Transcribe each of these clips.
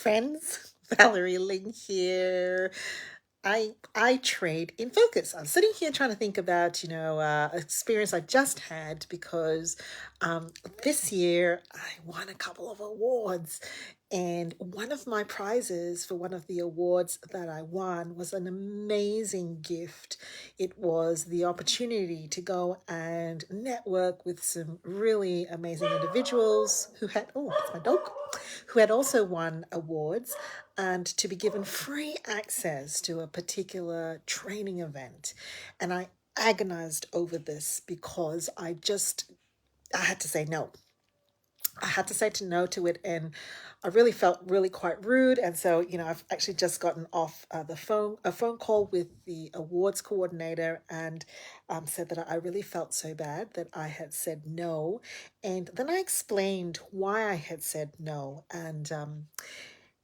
friends. Valerie Ling here. I trade in focus. I'm sitting here trying to think about, experience I just had because this year I won a couple of awards. And one of my prizes for one of the awards that I won was an amazing gift. It was the opportunity to go and network with some really amazing individuals who had, oh, that's my dog, who had also won awards, and to be given free access to a particular training event. And I agonized over this because I had to say no. I had to say to no to it, and I really felt really quite rude. And so, I've actually just gotten off a phone call with the awards coordinator, and said that I really felt so bad that I had said no. And then I explained why I had said no, and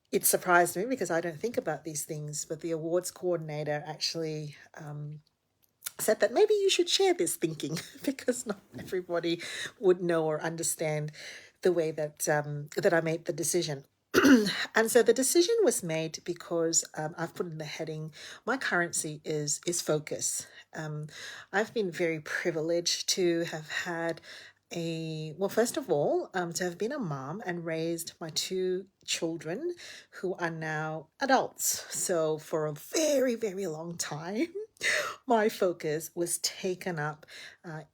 it surprised me because I don't think about these things. But the awards coordinator actually said that maybe you should share this thinking because not everybody would know or understand the way that I made the decision. And so the decision was made because I've put in the heading, my currency is focus. I've been very privileged to have had well, first of all, to have been a mom and raised my two children who are now adults. So for a very, very long time, my focus was taken up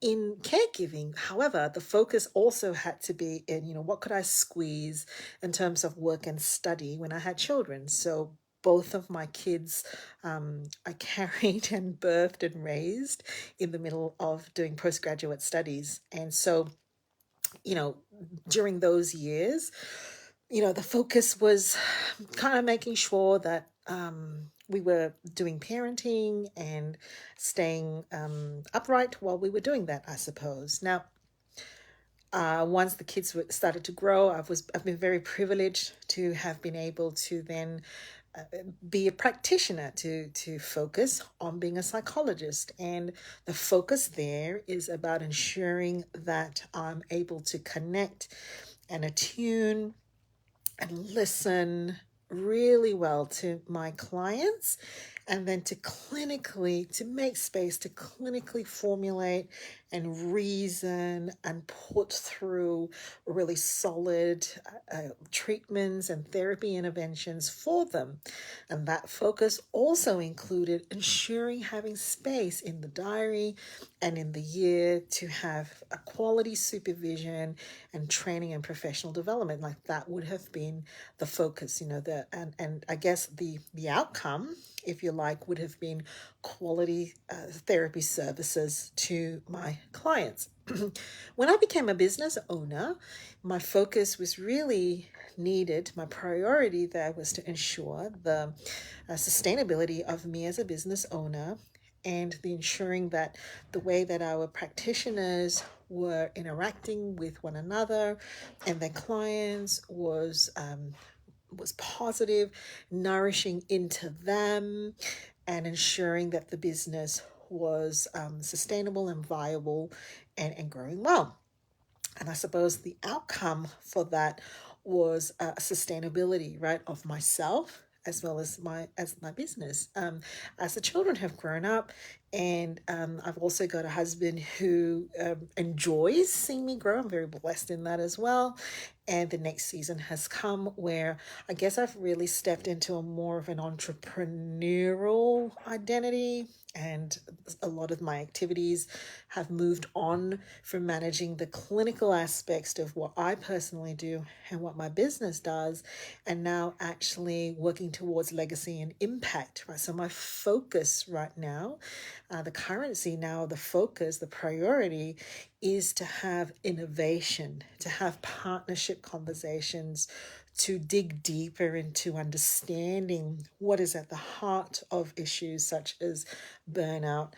in caregiving. However, the focus also had to be in, what could I squeeze in terms of work and study when I had children. So both of my kids I carried and birthed and raised in the middle of doing postgraduate studies. And so, you know, during those years, the focus was kind of making sure that we were doing parenting and staying upright while we were doing that, I suppose. Now, once the kids started to grow, I've been very privileged to have been able to then be a practitioner, to focus on being a psychologist. And the focus there is about ensuring that I'm able to connect and attune and listen really well to my clients, and then to make space to clinically formulate and reason and put through really solid treatments and therapy interventions for them. And that focus also included ensuring having space in the diary and in the year to have a quality supervision and training and professional development. Like that would have been the focus, and I guess the outcome, if you like, would have been quality therapy services to my clients. When I became a business owner, my focus was really needed. My priority there was to ensure the sustainability of me as a business owner, and the ensuring that the way that our practitioners were interacting with one another and their clients was positive, nourishing into them, and ensuring that the business was sustainable and viable, and growing well. And I suppose the outcome for that was sustainability, right, of myself as well as my business. As the children have grown up, and I've also got a husband who enjoys seeing me grow. I'm very blessed in that as well. And the next season has come where I guess I've really stepped into a more of an entrepreneurial identity, and a lot of my activities have moved on from managing the clinical aspects of what I personally do and what my business does, and now actually working towards legacy and impact, right? So my focus right now, the currency now, the focus, the priority is to have innovation, to have partnership conversations, to dig deeper into understanding what is at the heart of issues such as burnout,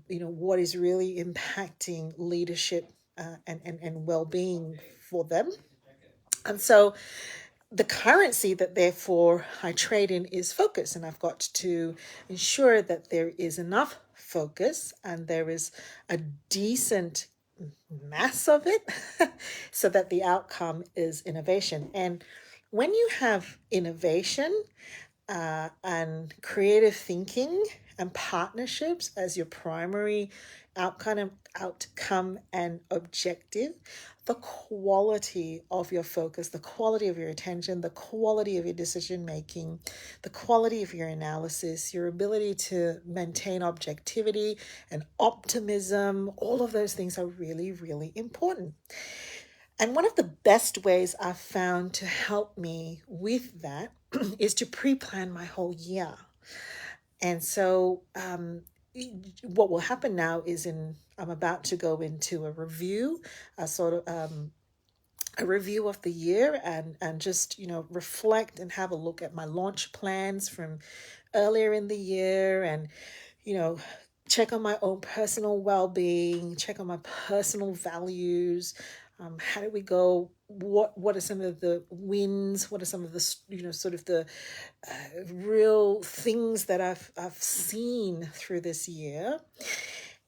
what is really impacting leadership and well-being for them. And so the currency that therefore I trade in is focus, and I've got to ensure that there is enough focus and there is a decent mass of it so that the outcome is innovation. And When you have innovation and creative thinking and partnerships as your primary outcome and objective, the quality of your focus, the quality of your attention, the quality of your decision making, the quality of your analysis, your ability to maintain objectivity and optimism, all of those things are really, really important. And one of the best ways I've found to help me with that is to pre plan my whole year. And so, what will happen now is I'm about to go into a review, a sort of a review of the year, and just reflect and have a look at my launch plans from earlier in the year, and you know check on my own personal well-being, check on my personal values. How do we go? What are some of the wins? What are some of the sort of the real things that I've seen through this year?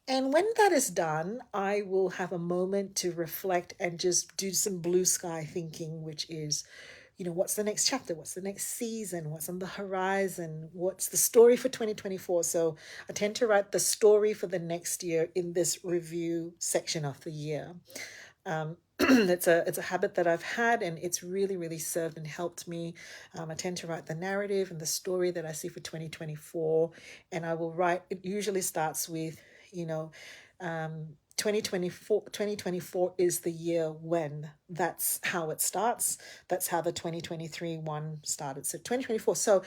And when that is done, I will have a moment to reflect and just do some blue sky thinking, which is, what's the next chapter? What's the next season? What's on the horizon? What's the story for 2024? So I tend to write the story for the next year in this review section of the year. It's a habit that I've had, and it's really, really served and helped me. I tend to write the narrative and the story that I see for 2024, and I will write. It usually starts with, you know, 2024 is the year when. That's how it starts. That's how the 2023 one started. So 2024. So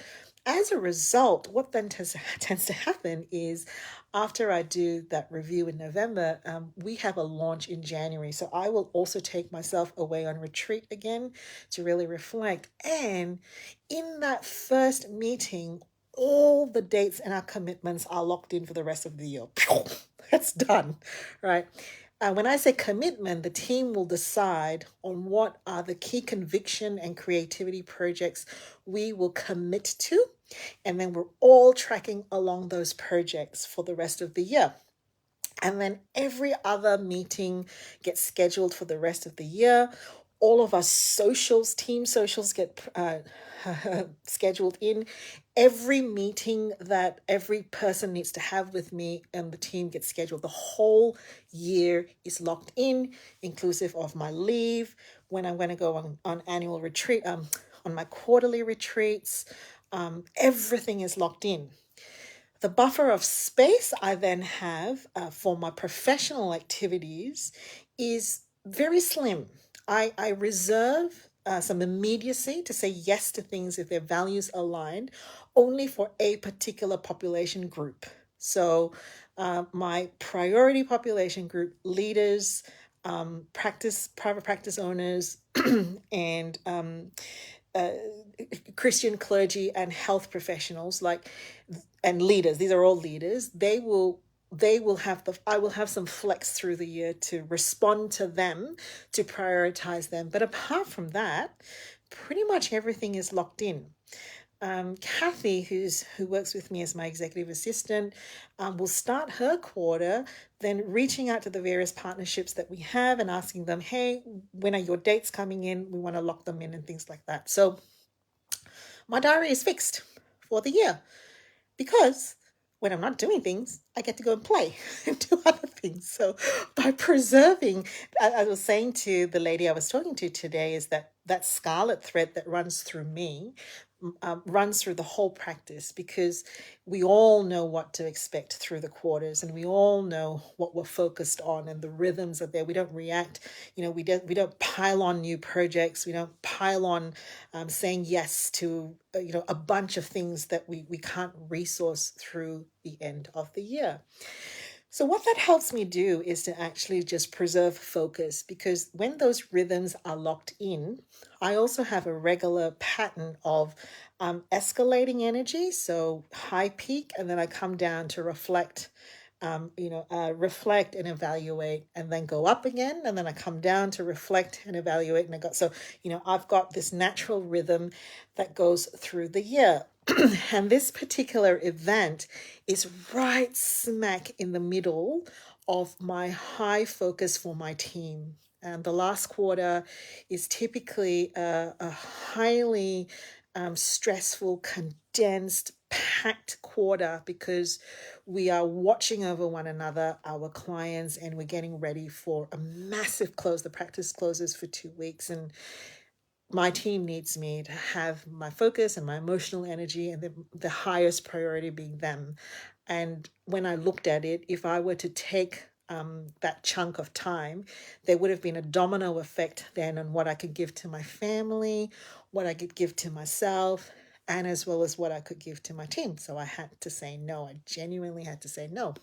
as a result, what then tends to happen is, after I do that review in November, we have a launch in January. So I will also take myself away on retreat again to really reflect. And in that first meeting, all the dates and our commitments are locked in for the rest of the year. That's done, right? When I say commitment, the team will decide on what are the key conviction and creativity projects we will commit to. And then we're all tracking along those projects for the rest of the year. And then every other meeting gets scheduled for the rest of the year. All of our socials, team socials, get scheduled in. Every meeting that every person needs to have with me and the team gets scheduled. The whole year is locked in, inclusive of my leave, when I'm going to go on annual retreat, on my quarterly retreats. Everything is locked in. The buffer of space I then have for my professional activities is very slim. I reserve some immediacy to say yes to things if their values aligned, only for a particular population group. So, my priority population group, leaders, private practice owners, and uh, Christian clergy and health professionals, and leaders. These are all leaders. They will have I will have some flex through the year to respond to them, to prioritize them. But apart from that, pretty much everything is locked in. Kathy, who works with me as my executive assistant, will start her quarter, then reaching out to the various partnerships that we have and asking them, hey, when are your dates coming in? We want to lock them in and things like that. So my diary is fixed for the year, because when I'm not doing things, I get to go and play and do other things. So by preserving, I was saying to the lady I was talking to today, is that scarlet thread that runs through me, runs through the whole practice, because we all know what to expect through the quarters, and we all know what we're focused on, and the rhythms are there. We don't react, we don't pile on new projects. We don't pile on saying yes to a bunch of things that we can't resource through the end of the year. So, what that helps me do is to actually just preserve focus, because when those rhythms are locked in, I also have a regular pattern of escalating energy. So, high peak, and then I come down to reflect and evaluate, and then go up again, and then I come down to reflect and evaluate, and I've got this natural rhythm that goes through the year. And this particular event is right smack in the middle of my high focus for my team. And the last quarter is typically a highly stressful, condensed, packed quarter because we are watching over one another, our clients, and we're getting ready for a massive close. The practice closes for 2 weeks, and my team needs me to have my focus and my emotional energy, and the highest priority being them. And when I looked at it, if I were to take that chunk of time, there would have been a domino effect then on what I could give to my family, what I could give to myself, and as well as what I could give to my team. So I had to say no. I genuinely had to say no.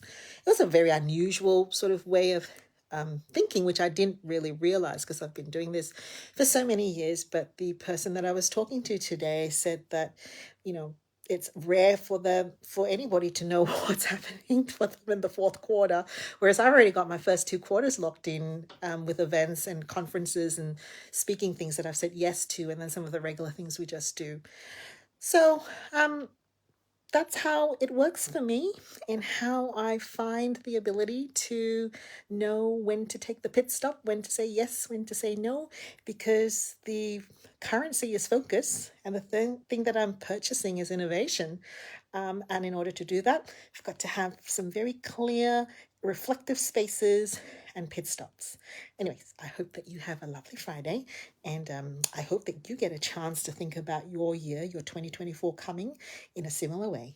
It was a very unusual sort of way of thinking, which I didn't really realize because I've been doing this for so many years. But the person that I was talking to today said that, you know, it's rare for anybody to know what's happening for them in the fourth quarter, whereas I've already got my first 2 quarters locked in with events and conferences and speaking things that I've said yes to, and then some of the regular things we just do. So that's how it works for me, and how I find the ability to know when to take the pit stop, when to say yes, when to say no, because the currency is focus, and the thing that I'm purchasing is innovation. And in order to do that, I've got to have some very clear, reflective spaces and pit stops. Anyways, I hope that you have a lovely Friday, and I hope that you get a chance to think about your year, your 2024 coming in a similar way.